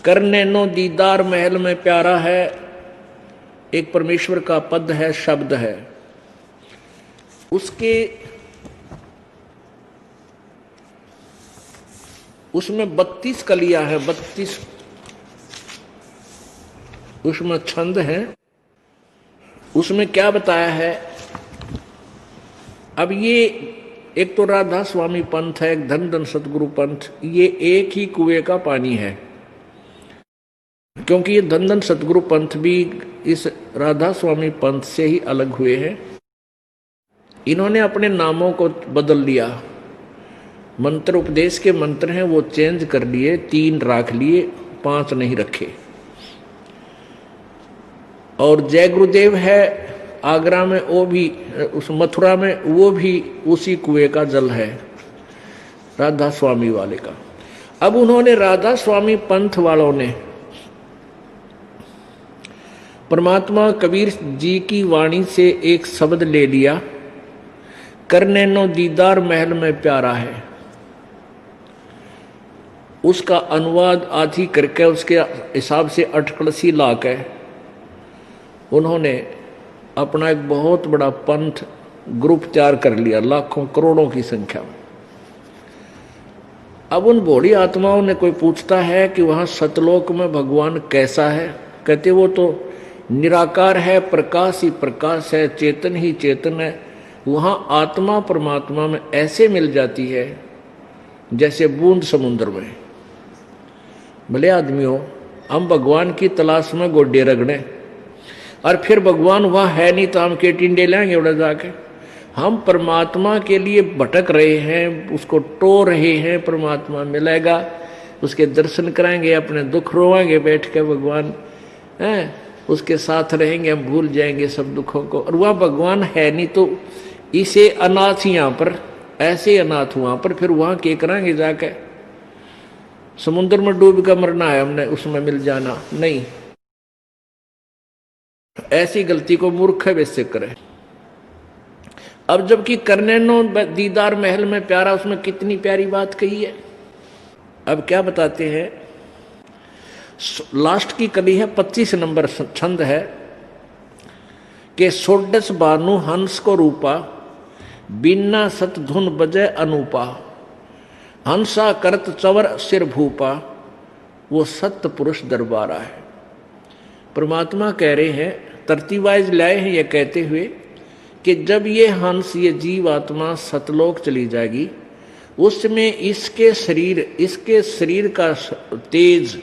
कर नैनो दीदार महल में प्यारा है, एक परमेश्वर का पद है, शब्द है। उसमें 32 कलियां हैं, 32 उसमें छंद हैं। उसमें क्या बताया है? अब ये एक तो राधा स्वामी पंथ है, एक धन धन सतगुरु पंथ, ये एक ही कुएं का पानी है। क्योंकि ये धन धन सतगुरु पंथ भी इस राधा स्वामी पंथ से ही अलग हुए हैं। इन्होंने अपने नामों को बदल लिया, मंत्र उपदेश के मंत्र हैं वो चेंज कर लिए, 3 राख लिए, 5 नहीं रखे। और जय गुरुदेव है आगरा में, वो भी उस मथुरा में, वो भी उसी कुएं का जल है, राधा स्वामी वाले का। अब उन्होंने राधा स्वामी पंथ वालों ने परमात्मा कबीर जी की वाणी से एक शब्द ले लिया, कर नैनो दीदार महल में प्यारा है। उसका अनुवाद आधी करके उसके हिसाब से अटकलसी लाके उन्होंने अपना एक बहुत बड़ा पंथ ग्रुप तैयार कर लिया, लाखों करोड़ों की संख्या में। अब उन भोली आत्माओं ने, कोई पूछता है कि वहां सतलोक में भगवान कैसा है, कहते वो तो निराकार है, प्रकाश ही प्रकाश है, चेतन ही चेतन है। वहां आत्मा परमात्मा में ऐसे मिल जाती है जैसे बूंद समुद्र में। भले आदमियों, हम भगवान की तलाश में गोड्डे रगड़े और फिर भगवान वहां है नहीं तो हम के टिंडे लेंगे उड़ा जाके। हम परमात्मा के लिए भटक रहे हैं, उसको टो रहे हैं, परमात्मा मिलेगा, उसके दर्शन कराएंगे, अपने दुख रोएंगे बैठ के, भगवान है उसके साथ रहेंगे, हम भूल जाएंगे सब दुखों को। और वह भगवान है नहीं तो इसे अनाथ यहाँ पर, ऐसे अनाथ वहां पर, फिर वहां क्या कराएंगे जाके? समुद्र में डूब कर मरना है हमने, उसमें मिल जाना नहीं। ऐसी गलती को मूर्ख वैसे करे। अब जबकि करनैनो दीदार महल में प्यारा, उसमें कितनी प्यारी बात कही है। अब क्या बताते हैं, लास्ट की कली है, 25 नंबर छंद है कि सोडस बानु हंस को रूपा, बिना सत धुन बजय अनूपा, हंसा करत चवर सिर भूपा, वो सत्य पुरुष दरबारा है। परमात्मा कह रहे हैं, तरतीब वाइज लाए हैं ये कहते हुए कि जब ये हंस, ये जीव आत्मा सतलोक चली जाएगी, उसमें इसके शरीर का तेज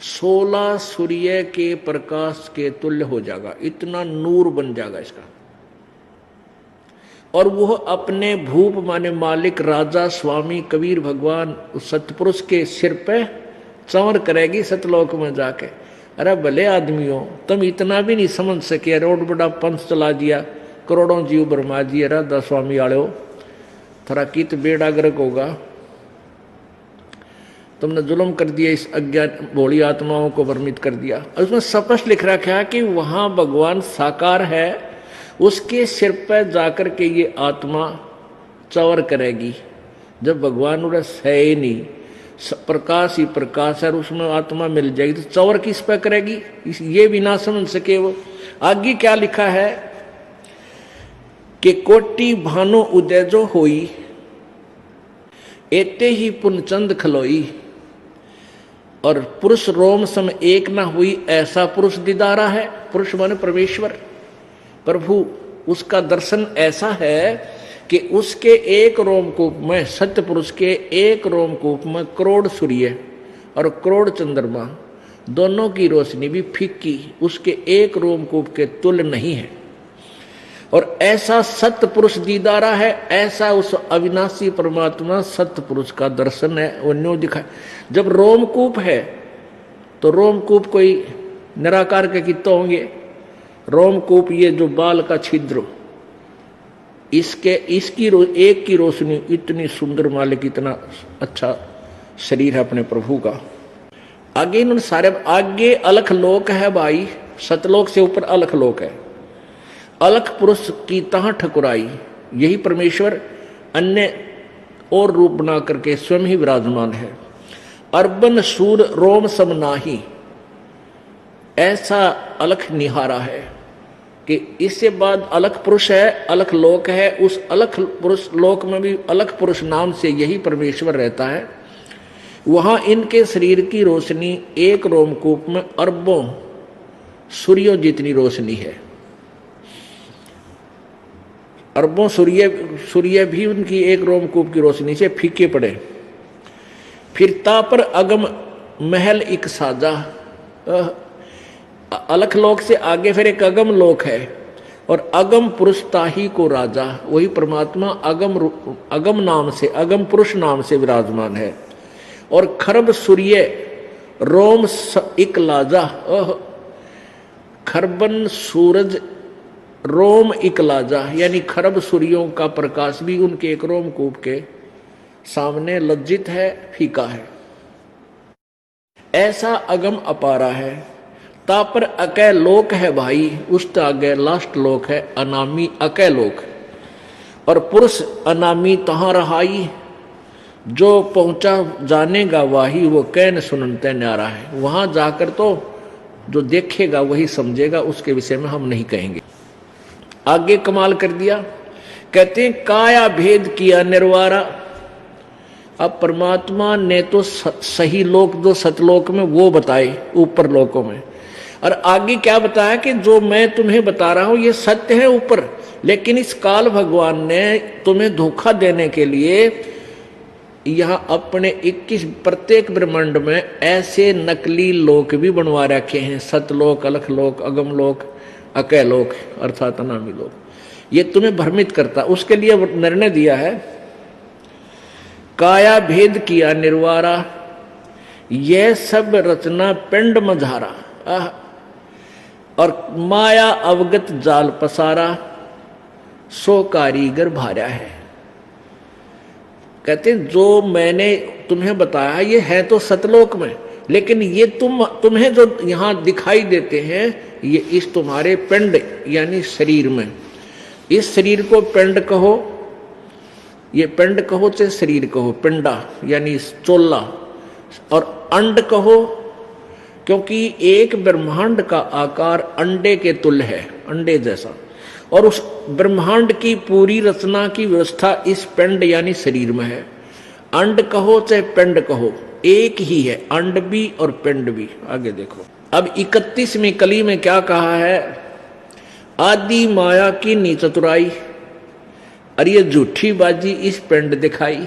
16 सूर्य के प्रकाश के तुल्य हो जाएगा, इतना नूर बन जाएगा इसका। और वो अपने भूप माने मालिक राजा स्वामी कबीर भगवान उस सतपुरुष के सिर पे चंवर करेगी सतलोक में जाके। अरे भले आदमियों, तुम इतना भी नहीं समझ सके, रोड बड़ा पंथ चला दिया, करोड़ों जीव बरमा दिए, राधा स्वामी आलो थरा कित बेड़ा गर्क होगा। तुमने जुल्म कर दिया, इस अज्ञान भोली आत्माओं को भ्रमित कर दिया। और उसमें स्पष्ट लिख रखा है कि वहां भगवान साकार है, उसके सिर पर जाकर के ये आत्मा चवर करेगी। जब भगवान उड़स है ही नहीं, प्रकाश ही प्रकाश है, उसमें आत्मा मिल जाएगी, तो चवर किस पे करेगी? ये भी ना समझ सके वो। आगे क्या लिखा है कि कोटि भानो उदय जो होई, एते ही पुनचंद खलोई, और पुरुष रोम सम एक ना हुई, ऐसा पुरुष दीदारा है। पुरुष माने परमेश्वर, प्रभु, उसका दर्शन ऐसा है कि उसके एक रोमकूप में, सत्य पुरुष के एक रोमकूप में करोड़ सूर्य और करोड़ चंद्रमा, दोनों की रोशनी भी फीकी उसके एक रोमकूप के तुल्य नहीं है। और ऐसा सत्य पुरुष दीदारा है, ऐसा उस अविनाशी परमात्मा सत्य पुरुष का दर्शन है, वो न्यू दिखा। जब रोमकूप है तो रोमकूप कोई निराकार के कितने होंगे? रोमकूप ये जो बाल का छिद्र, इसकी एक की रोशनी इतनी सुंदर, मालिक इतना अच्छा शरीर है अपने प्रभु का। आगे इन्होंने सारे, आगे अलख लोक है भाई, सतलोक से ऊपर अलख लोक है। अलख पुरुष की तहाँ ठकुराई, यही परमेश्वर अन्य और रूप बना करके स्वयं ही विराजमान है। अर्बन सूर रोम सम नाही, ऐसा अलख निहारा है कि इससे बाद अलख पुरुष है, अलख लोक है। उस अलख पुरुष लोक में भी अलख पुरुष नाम से यही परमेश्वर रहता है। वहां इनके शरीर की रोशनी एक रोमकूप में अरबों सूर्यों जितनी रोशनी है। अरबों सूर्य भी उनकी एक रोमकूप की रोशनी से फीके पड़े। फिर ता पर अगम महल एक साजा, अलख लोक से आगे फिर एक अगम लोक है, और अगम पुरुष ताही को राजा। वही परमात्मा अगम नाम से, अगम पुरुष नाम से विराजमान है। और खरब सूर्य रोम एक लाजा, खरबन सूरज रोम एक लाजा, यानी खरब सूर्यों का प्रकाश भी उनके एक रोमकूप के सामने लज्जित है, फीका है। ऐसा अगम अपारा है। तापर अकै लोक है भाई, उस आगे लास्ट लोक है अनामी अकै लोक। और पुरुष अनामी तहां रहाई, जो पहुंचा जानेगा वाही, वो कैन सुनते न्यारा है। वहां जाकर तो जो देखेगा वही समझेगा, उसके विषय में हम नहीं कहेंगे। आगे कमाल कर दिया, कहते हैं काया भेद किया निर्वारा। अब परमात्मा ने तो सही लोक जो सतलोक में वो बताए ऊपर लोकों में, और आगे क्या बताया कि जो मैं तुम्हें बता रहा हूं ये सत्य है ऊपर, लेकिन इस काल भगवान ने तुम्हें धोखा देने के लिए यहां अपने 21 प्रत्येक ब्रह्मांड में ऐसे नकली लोक भी बनवा रखे हैं। सतलोक, अलख लोक, अगम लोक, अकै लोक अर्थात अनामी लोक। ये तुम्हें भ्रमित करता, उसके लिए निर्णय दिया है काया भेद किया निर्वारा, यह सब रचना पिंड मझारा। और माया अवगत जाल पसारा, सो कारीगर भार्या है। कहते जो मैंने तुम्हें बताया ये है तो सतलोक में, लेकिन ये तुम्हें जो यहां दिखाई देते हैं ये इस तुम्हारे पिंड यानी शरीर में। इस शरीर को पिंड कहो, ये पिंड कहो चाहे शरीर कहो, पिंडा यानी चोला, और अंड कहो क्योंकि एक ब्रह्मांड का आकार अंडे के तुल्य है, अंडे जैसा। और उस ब्रह्मांड की पूरी रचना की व्यवस्था इस पिंड यानी शरीर में है। अंड कहो चाहे पिंड कहो एक ही है, अंड भी और पिंड भी। आगे देखो अब 31वीं कली में क्या कहा है, आदि माया की नी चतुराई। अरे ये झूठी बाजी इस पिंड दिखाई,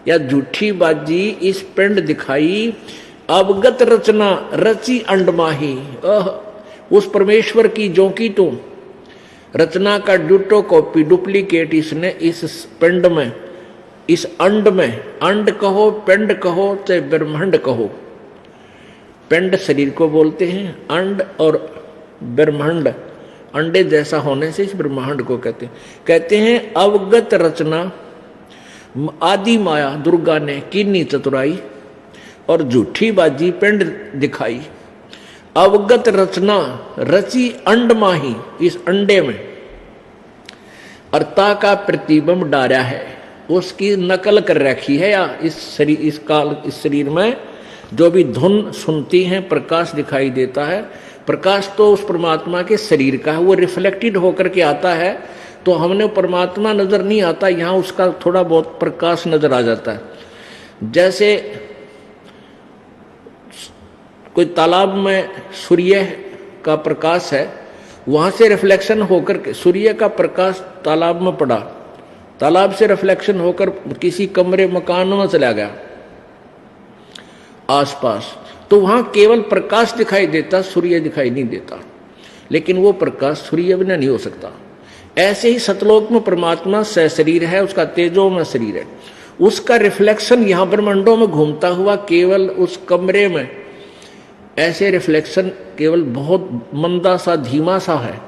या झूठी बाजी इस पिंड दिखाई। अवगत रचना रची अंडमाही, उस परमेश्वर की जो की तो रचना का डुटो कॉपी डुप्लीकेट इसने इस पिंड में, इस अंड में, अंड कहो पिंड कहो चाहे ब्रह्मांड कहो, पिंड शरीर को बोलते हैं, अंड और ब्रह्मांड अंडे जैसा होने से इस ब्रह्मांड को कहते हैं अवगत रचना आदि माया दुर्गा ने कीनी चतुराई, और झूठी बाजी पिंड दिखाई। अवगत रचना रची अंड माही, इस अंडे में अर्ता का प्रतिबिंब डारा है, उसकी नकल कर रखी है। या इस शरीर इस शरीर में जो भी धुन सुनती है प्रकाश दिखाई देता है, प्रकाश तो उस परमात्मा के शरीर का है, वो रिफ्लेक्टेड होकर के आता है, तो हमने परमात्मा नजर नहीं आता, यहाँ उसका थोड़ा बहुत प्रकाश नजर आ जाता है। जैसे कोई तालाब में सूर्य का प्रकाश है, वहां से रिफ्लेक्शन होकर के सूर्य का प्रकाश तालाब में पड़ा, तालाब से रिफ्लेक्शन होकर किसी कमरे मकान में चला गया आसपास, तो वहां केवल प्रकाश दिखाई देता, सूर्य दिखाई नहीं देता। लेकिन वो प्रकाश सूर्य बिना नहीं हो सकता। ऐसे ही सतलोक में परमात्मा सशरीर है, उसका तेजो में शरीर है, उसका रिफ्लेक्शन यहां ब्रह्मांडों में घूमता हुआ केवल उस कमरे में ऐसे रिफ्लेक्शन केवल बहुत मंदा सा धीमा सा है।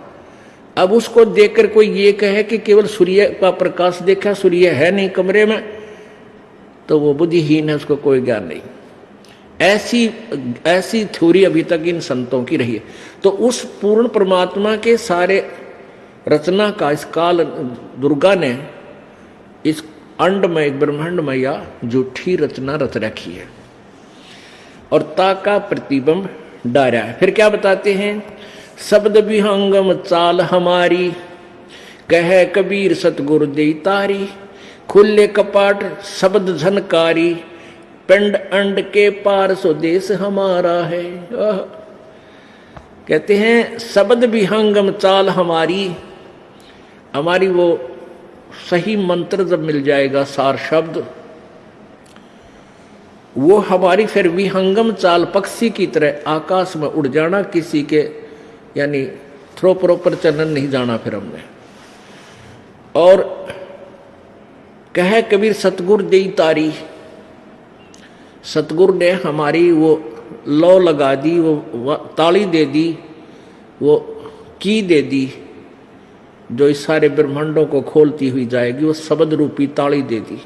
अब उसको देखकर कोई ये कहे कि केवल सूर्य का प्रकाश देखा, सूर्य है नहीं कमरे में, तो वो बुद्धिहीन है, उसको कोई ज्ञान नहीं। ऐसी थ्योरी अभी तक इन संतों की रही है। तो उस पूर्ण परमात्मा के सारे रचना का इस काल दुर्गा ने इस अंडमय ब्रह्मांडमय या झूठी रचना रच रखी है और ताका प्रतिबिंब डारा है। फिर क्या बताते हैं, शब्द विहंगम चाल हमारी, कह कबीर सतगुरु दे तारी, खुले कपाट शब्द झनकारी, पिंड अंड के पार स्वदेश हमारा है। कहते हैं शब्द विहंगम चाल हमारी, हमारी वो सही मंत्र जब मिल जाएगा, सार शब्द, वो हमारी फिर विहंगम चाल पक्षी की तरह आकाश में उड़ जाना, किसी के यानी थ्रो प्रॉपर चलन नहीं जाना फिर हमने। और कह कबीर सतगुरु दे तारी, सतगुरु ने हमारी वो लौ लगा दी, वो ताली दे दी, वो की दे दी जो इस सारे ब्रह्मांडों को खोलती हुई जाएगी, वो शब्द रूपी ताली दे दी।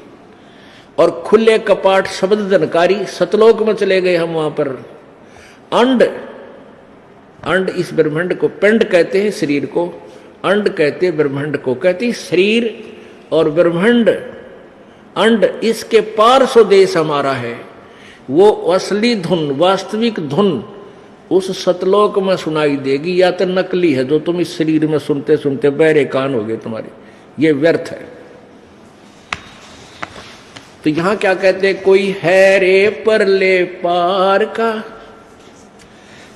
और खुले कपाट शब्द जनकारी, सतलोक में चले गए हम वहां पर। अंड, अंड इस ब्रह्मांड को, पिंड कहते हैं शरीर को, अंड कहते हैं ब्रह्मांड को, कहते हैं शरीर और ब्रह्मांड अंड इसके पार स्वदेश हमारा है। वो असली धुन, वास्तविक धुन उस सतलोक में सुनाई देगी, या तो नकली है जो तुम इस शरीर में सुनते सुनते बहरे कान हो गए तुम्हारे, ये व्यर्थ है। तो यहां क्या कहते हैं, कोई है रे परले पार का,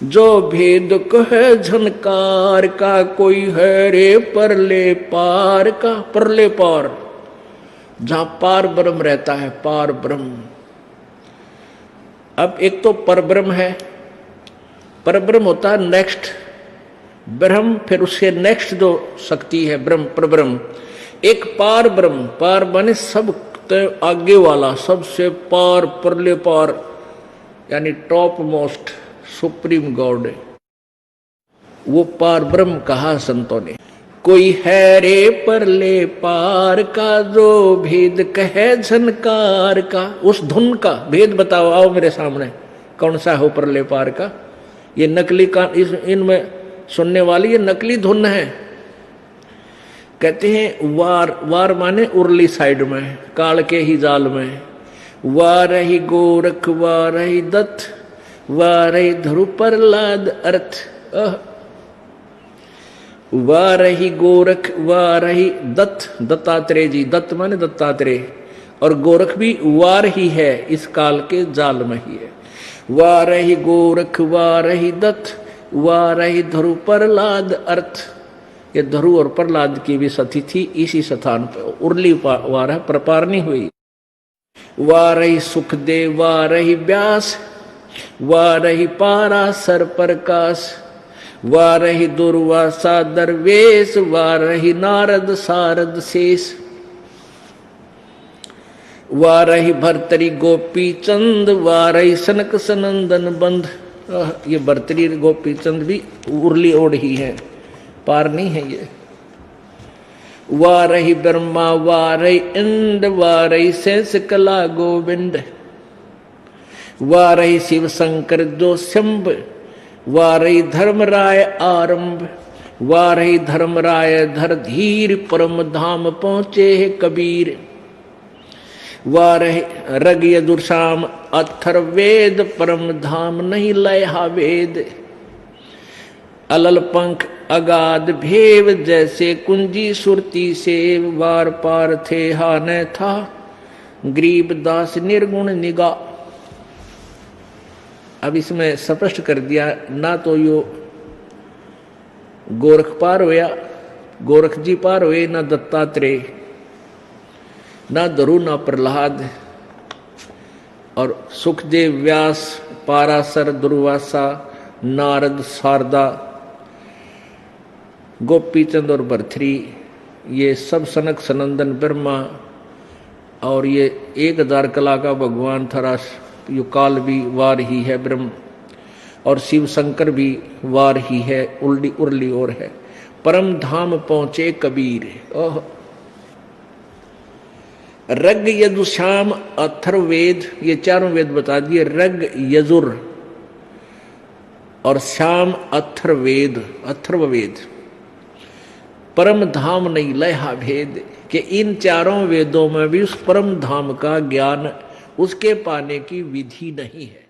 जो भेद कहे झनकार का, कोई है रे परले पार का, परले पार जहां पार ब्रह्म रहता है, पार ब्रह्म। अब एक तो परब्रह्म है, परब्रह्म होता है नेक्स्ट ब्रह्म, फिर उससे नेक्स्ट जो शक्ति है ब्रह्म, परब्रह्म। एक पार ब्रह्म, पार माने सब आगे वाला, सबसे पार, परले पार, यानी टॉप मोस्ट सुप्रीम गॉड, वो पार ब्रह्म कहा संतों ने। कोई है रे परले पार का, जो भेद कहे झनकार का, उस धुन का भेद बताओ, आओ मेरे सामने, कौन सा हो परले पार का। ये नकली का, इनमें सुनने वाली ये नकली धुन है। कहते हैं वार, वार माने उर्ली साइड में, काल के ही जाल में, वार ही गोरख वार ही दत्त, वार ही ध्रुव प्रहलाद अर्थ, वार ही गोरख वार ही दत्त, दत्तात्रेय जी, दत्त माने दत्तात्रेय, और गोरख भी वार ही है, इस काल के जाल में ही है। वार ही गोरख वार ही दत्त, वार ही ध्रुव प्रहलाद अर्थ, ये ध्रुव और प्रहलाद की भी सती थी इसी स्थान पर, उर्ली वार है, प्रपारनी हुई। वार ही सुखदेव वार ही व्यास, वार ही पाराशर प्रकाश, वार ही दुर्वासा दरवेश, वार ही नारद सारद शेष, वार ही भर्तरी गोपी चंद, वार ही सनक सनंदन बंध। ये भर्तरी गोपी चंद भी उर्ली ओढ़ ही है, पार नहीं है ये। वार ही ब्रह्मा वार ही इंद, वार ही शेष कला गोविंद, वार ही शिव शंकर जो शंभ, वार ही धर्मराय आरंभ, वार ही धर्मराय धर धीर, परम धाम पहुंचे है कबीर। वार ही रग यदुर्शाम अथर्वेद, परम धाम नहीं लयहा वेद। अलल पंख अगाध भेव, जैसे कुंजी सुरती सेव, वार पार थे हा न था, गरीब दास निर्गुण निगा। अब इसमें स्पष्ट कर दिया, ना तो यो गोरख पार होया, गोरख जी पार हुए, ना दत्तात्रेय, ना ध्रुव, ना प्रहलाद, और सुखदेव व्यास पाराशर दुर्वासा नारद शारदा गोपीचंद और भर्तरी, ये सब सनक सनंदन ब्रह्मा, और ये 1000 कला का भगवान थरा, यो काल भी वार ही है ब्रह्म, और शिव शंकर भी वार ही है, उर्ली उर्ली और है। परम धाम पहुंचे कबीर। ओह, रग यजुश्याम अथर्ववेद, ये चारों वेद बता दिए, रग यजुर और श्याम अथर्ववेद, अथर्ववेद। परम धाम नहीं लहा भेद, कि इन चारों वेदों में भी उस परम धाम का ज्ञान, उसके पाने की विधि नहीं है।